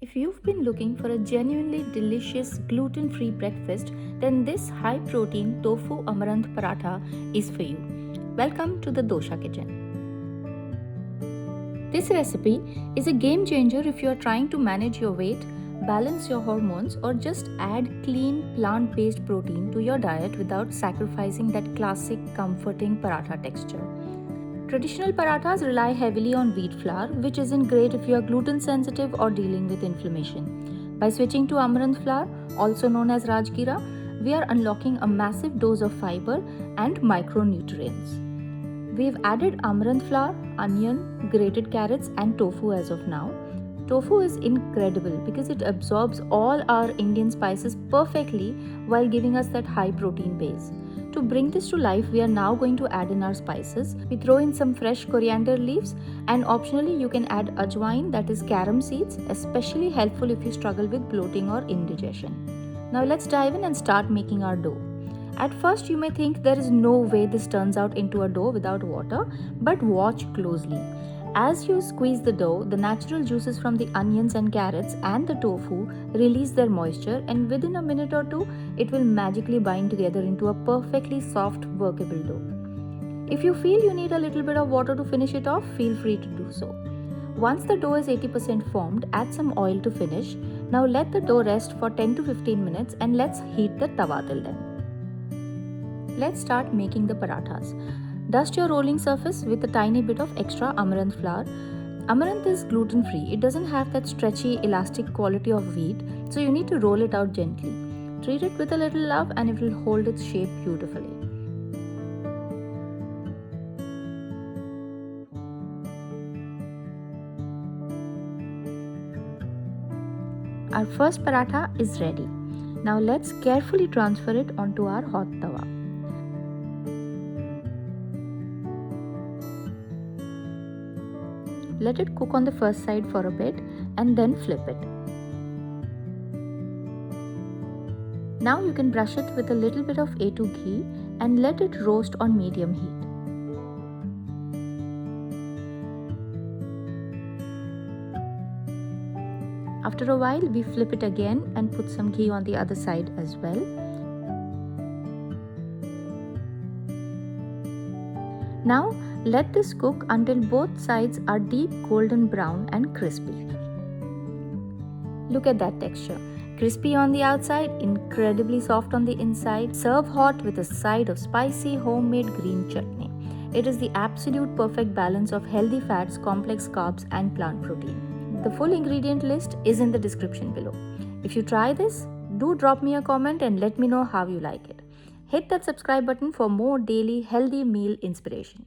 If you've been looking for a genuinely delicious gluten-free breakfast, then this high-protein tofu Amaranth paratha is for you. Welcome to the Dosha Kitchen. This recipe is a game changer if you are trying to manage your weight, balance your hormones, or just add clean plant-based protein to your diet without sacrificing that classic comforting paratha texture. Traditional parathas rely heavily on wheat flour, which isn't great if you are gluten sensitive or dealing with inflammation. By switching to amaranth flour, also known as Rajgira, we are unlocking a massive dose of fiber and micronutrients. We've added amaranth flour, onion, grated carrots, and tofu as of now. Tofu is incredible because it absorbs all our Indian spices perfectly while giving us that high protein base. To bring this to life, we are now going to add in our spices. We throw in some fresh coriander leaves, and optionally you can add Ajwain, that is Carom seeds, especially helpful if you struggle with bloating or indigestion. Now let's dive in and start making our dough. At first you may think there is no way this turns out into a dough without water, but watch closely. As you squeeze the dough, the natural juices from the onions and carrots and the tofu release their moisture, and within a minute or two, it will magically bind together into a perfectly soft, workable dough. If you feel you need a little bit of water to finish it off, feel free to do so. Once the dough is 80% formed, add some oil to finish. Now let the dough rest for 10 to 15 minutes and let's heat the tawa till then. Let's start making the parathas. Dust your rolling surface with a tiny bit of extra amaranth flour. Amaranth is gluten-free. It doesn't have that stretchy, elastic quality of wheat, so you need to roll it out gently. Treat it with a little love and it will hold its shape beautifully. Our first paratha is ready. Now let's carefully transfer it onto our hot tawa. Let it cook on the first side for a bit and then flip it. Now you can brush it with a little bit of A2 ghee and let it roast on medium heat. After a while, we flip it again and put some ghee on the other side as well. Now let this cook until both sides are deep golden brown and crispy. Look at that texture. Crispy on the outside, incredibly soft on the inside. Serve hot with a side of spicy homemade green chutney. It is the absolute perfect balance of healthy fats, complex carbs, and plant protein. The full ingredient list is in the description below. If you try this, do drop me a comment and let me know how you like it. Hit that subscribe button for more daily healthy meal inspiration.